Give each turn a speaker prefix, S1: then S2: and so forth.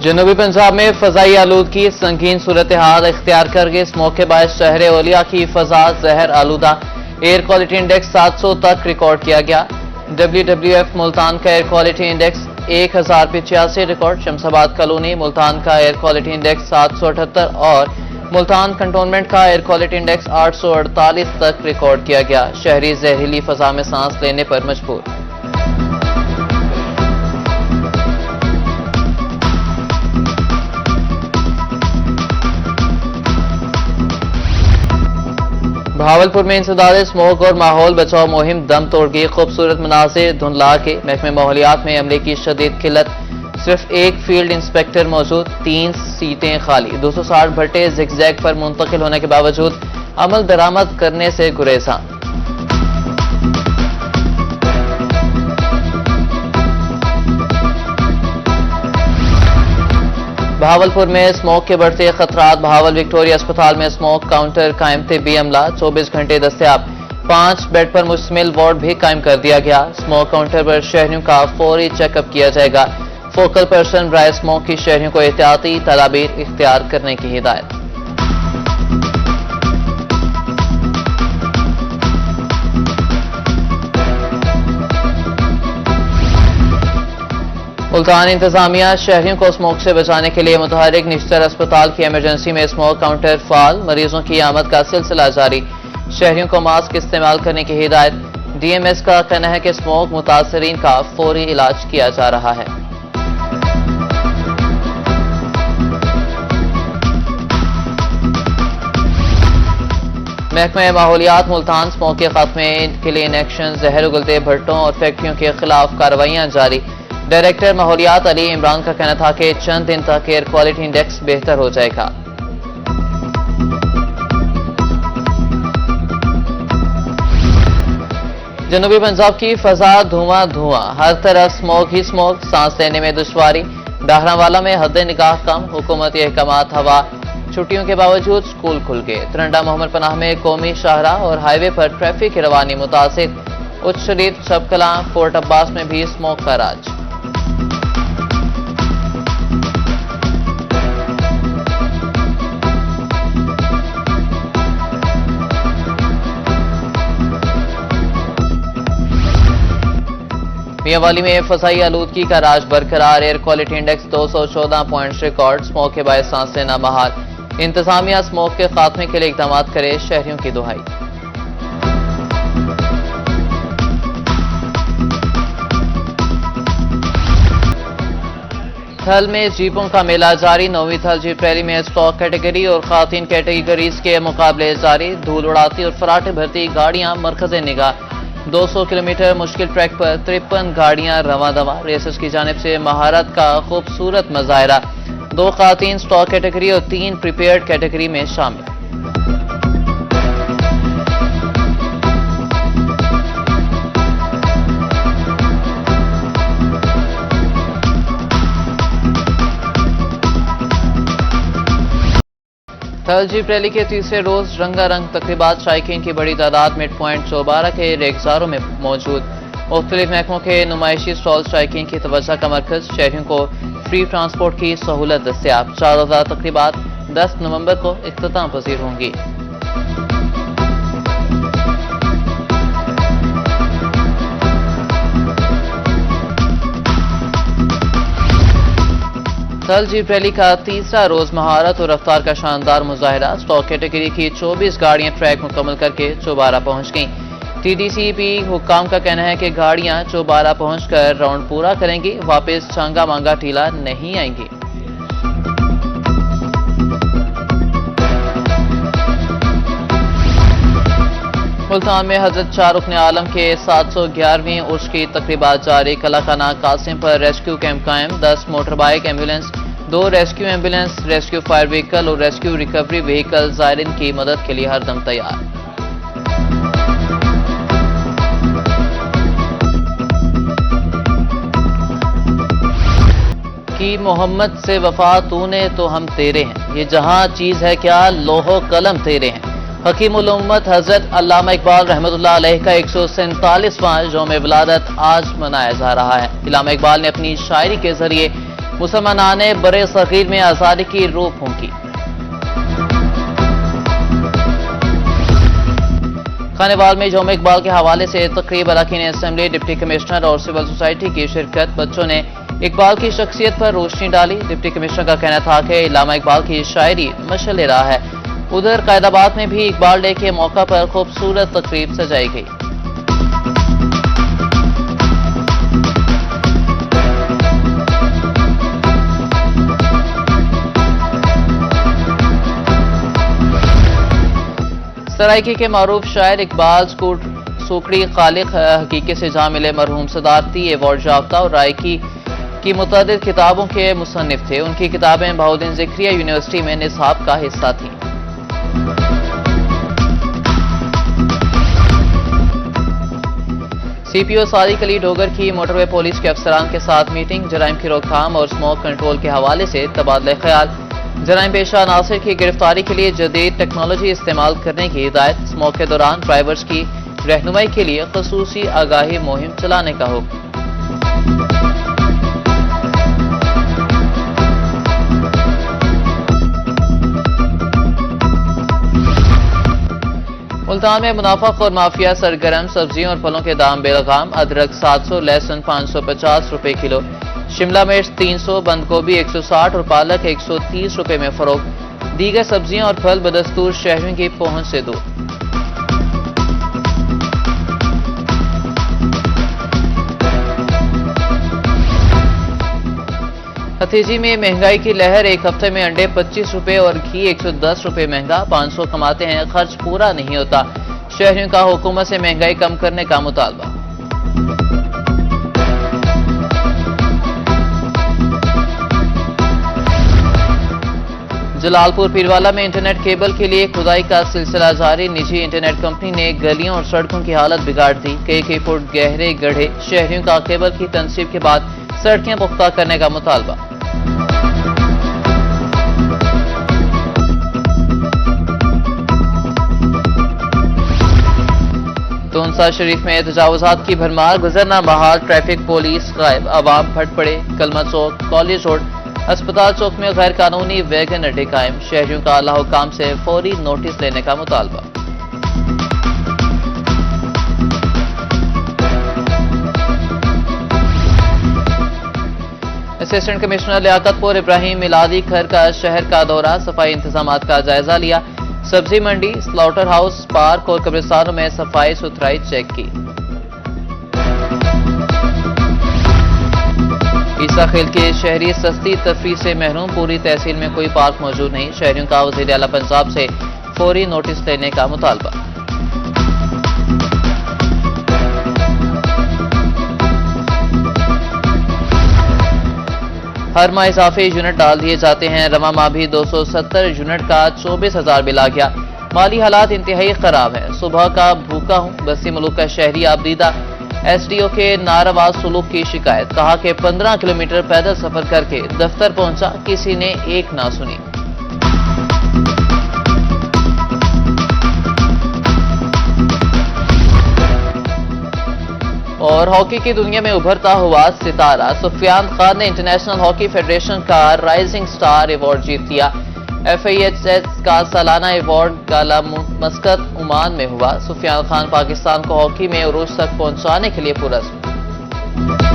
S1: जनूबी पंजाब में फजाई आलूदगी संगीन सूरत हाल इख्तियार कर गई। इस मौके बायस शहर ओलिया की फजा जहर आलूदा, एयर क्वालिटी इंडेक्स 700 तक रिकॉर्ड किया गया। WWF मुल्तान का air quality index 1085 record. Shamsabad colony Multan का एयर क्वालिटी इंडेक्स 778 और मुल्तान कंटोनमेंट का एयर क्वालिटी इंडेक्स 848 तक रिकॉर्ड किया गया। शहरी जहरीली फजा में सांस लेने पर मजबूर। भावलपुर में इंसदाद स्मोक और माहौल बचाओ मुहिम दम तोड़ गई। खूबसूरत मनाजिर धुंधला के महकमे माहौलियात में अमले की शदीद किल्लत। सिर्फ एक फील्ड इंस्पेक्टर मौजूद, 3 सीटें खाली। 260 भट्टे जिगजैग पर मुंतकिल होने के बावजूद अमल दरामद करने से गुरेजा। भावलपुर में स्मोक के बढ़ते खतरात। भावल विक्टोरिया अस्पताल में स्मोक काउंटर कायम तिब्बी अमला 24 घंटे दस्तयाब। 5 बेड पर मुश्तमिल वार्ड भी कायम कर दिया गया। स्मोक काउंटर पर शहरियों का फौरी चेकअप किया जाएगा। फोकल पर्सन बराए स्मोक की शहरियों को एहतियाती तदाबीर इख्तियार करने की हिदायत। मुल्तान इंतजामिया शहरियों को स्मोक से बचाने के लिए मुतहरिक। निश्तर अस्पताल की इमरजेंसी में स्मोक काउंटर फाल। मरीजों की आमद का सिलसिला जारी। शहरियों को मास्क इस्तेमाल करने की हिदायत। DMS का कहना है कि स्मोक मुतासरीन का फौरी इलाज किया जा रहा है। महकमा माहौलियात मुल्तान स्मोक के खात्मे के लिए इन एक्शन। जहर उगलते भट्टों और फैक्ट्रियों के खिलाफ कार्रवाइयां जारी। डायरेक्टर माहौलियात अली इमरान का कहना था कि चंद दिन तक एयर क्वालिटी इंडेक्स बेहतर हो जाएगा। जनूबी पंजाब की फजा धुआं धुआं, हर तरफ स्मोक ही स्मोक। सांस लेने में दुश्वारी। डाहरावाला में हद निगाह कम। हुकूमती अहकामात हवा। छुट्टियों के बावजूद स्कूल खुल गए। तरंडा मोहम्मद पनाह में कौमी शाहराह और हाईवे पर ट्रैफिक की रवानी मुतासिर। उच्च शरीफ सबकला फोर्ट अब्बास में भी स्मोक का राज। मियांवाली में फसाई आलूदगी का राज बरकरार। Air quality index 214 points record. Smoke के बायस सांस लेना बहाल। इंतजामिया स्मोक के खात्मे के लिए इकदाम करे, शहरियों की दुहाई। थल में जीपों का मेला जारी। 9वीं थल जीप रैली में स्टॉक कैटेगरी और खातीन कैटेगरीज के मुकाबले जारी। धूल उड़ाती और फराटे भरती गाड़ियां मरकज़े निगाह। 200 किलोमीटर मुश्किल ट्रैक पर 53 गाड़ियां रवा दवा। रेसर्स की जानिब से महारत का खूबसूरत मजाहरा। 2 खातीन स्टॉक कैटेगरी और 3 प्रिपेयर्ड कैटेगरी में शामिल। थल जीप रैली के तीसरे रोज रंगारंग तकरीबात। शायकीन की बड़ी तादाद मिड पॉइंट चौबारा के रेगजारों में मौजूद। मुख्तलिफ महकमों के नुमाइशी स्टॉल शायकीन की तवज्जो का मरकज। शहरियों को फ्री ट्रांसपोर्ट की सहूलत दस्तयाब। 4000 तकरीबात 10 नवंबर को इख्तिताम पजीर होंगी। थल जीप रैली का तीसरा रोज महारत और रफ्तार का शानदार मुजाहिरा। स्टॉक कैटेगरी की 24 गाड़ियां ट्रैक मुकम्मल करके चौबारा पहुंच गईं। TDCP हुक्काम का कहना है कि गाड़ियां चौबारा पहुंचकर राउंड पूरा करेंगी, वापस चांगा मांगा टीला नहीं आएंगी। मुल्तान में हजरत शाह रुकन आलम के 711वीं उर्स की तकरीबात जारी। कलाखाना कासिम पर रेस्क्यू कैंप कायम। 10 motor bike ambulance, 2 rescue ambulance, rescue fire vehicle और रेस्क्यू रिकवरी व्हीकल ज़ायरीन की मदद के लिए हरदम तैयार। की मोहम्मद से वफा तूने तो हम तेरे हैं, ये जहां चीज है क्या लोहो कलम तेरे हैं। हकीमुल उम्मत हजरत अल्लामा इकबाल रहमतुल्लाह अलैह का 147वां यौम विलादत आज मनाया जा रहा है। अल्लामा इकबाल ने अपनी शायरी के जरिए मुसलमानान ने बरे सगीर में आज़ादी की रूह फूंकी। खानेवाल में यौम इकबाल के हवाले से तकरीब, अरकान असेंबली, डिप्टी कमिश्नर और सिविल सोसाइटी की शिरकत। बच्चों ने इकबाल की शख्सियत पर रोशनी डाली। डिप्टी कमिश्नर का कहना था कि इल्लामा इकबाल की शायरी मशाल राह है। उधर कायदाबाद में भी इकबाल डे के मौका पर खूबसूरत तकरीब सजाई गई। सराइकी के मारूफ शायर इकबाल सूखड़ी खालिक हकीकी से जहां मिले मरहूम सदारती अवार्ड याफ्ता और रायकी की मुतअद्दिद किताबों के मुसन्निफ थे। उनकी किताबें बहाउद्दीन ज़िक्रिया यूनिवर्सिटी में निसाब का हिस्सा थीं। सीपीओ सादिक अली डोगर की मोटरवे पुलिस के अफसरान के साथ मीटिंग। जराइम की रोकथाम और स्मोक कंट्रोल के हवाले से तबादला ख्याल। जराइम पेशा नासिर की गिरफ्तारी के लिए जदीद टेक्नोलॉजी इस्तेमाल करने की हिदायत। स्मोक के दौरान ड्राइवर्स की रहनुमाई के लिए खसूसी आगाही मुहिम चलाने का हुक्म। मुल्तान में मुनाफा और माफिया सरगर्म। सब्जियों और फलों के दाम बेलगाम। अदरक 700, लहसुन 550 रुपए किलो। शिमला मिर्च 300, बंद गोभी 160 और पालक 130 रुपए में फरोख्त। दीगर सब्जियां और फल बदस्तूर शहरियों की पहुंच से दूर। हथीजी में महंगाई की लहर। एक हफ्ते में अंडे 25 रुपए और घी 110 रुपए महंगा। 500 कमाते हैं, खर्च पूरा नहीं होता। शहरियों का हुकूमत से महंगाई कम करने का मुतालबा। जलालपुर पीरवाला में इंटरनेट केबल के लिए खुदाई का सिलसिला जारी। निजी इंटरनेट कंपनी ने गलियों और सड़कों की हालत बिगाड़ दी। कई फुट गहरे गड्ढे। शहरियों का केबल की तनसीब के बाद सड़कें पुख्ता करने का मुतालबा। तोनसा शरीफ में तजावुजात की भरमार। गुजरना बहाल ट्रैफिक पुलिस गायब। आवाम फट पड़े। कलमा चौक, कॉलेज रोड, अस्पताल चौक में गैर कानूनी वैगन अड्डे कायम। शहरियों का आला हुकाम से फौरी नोटिस लेने का मुतालबा। असिस्टेंट कमिश्नर लियाकतपुर इब्राहिम मिलादी घर का शहर का दौरा। सफाई इंतजामात का जायजा लिया। सब्जी मंडी, स्लॉटर हाउस, पार्क और कब्रिस्तानों में सफाई सुथराई चेक की। ईसा खेल के शहरी सस्ती तफरीह से महरूम। पूरी तहसील में कोई पार्क मौजूद नहीं। शहरियों का वज़ीर आला पंजाब से फौरी नोटिस लेने का मुतालबा। हर माह इजाफी यूनिट डाल दिए जाते हैं। रवा माह भी 270 यूनिट का 24,000 बिल आ गया। माली हालात इंतहाई खराब है। सुबह का भूखा हूं। बस्ती मुल्क का शहरी आबदीदा। एसडीओ के नारवा सुलूक की शिकायत। कहा कि 15 किलोमीटर पैदल सफर करके दफ्तर पहुंचा, किसी ने एक ना सुनी। और हॉकी की दुनिया में उभरता हुआ सितारा सुफियान खान ने इंटरनेशनल हॉकी फेडरेशन का राइजिंग स्टार अवार्ड जीत लिया। FIHS का सालाना अवार्ड गाला मस्कत ओमान में हुआ। सुफियान खान पाकिस्तान को हॉकी में उरूज तक पहुंचाने के लिए पुरस्कार।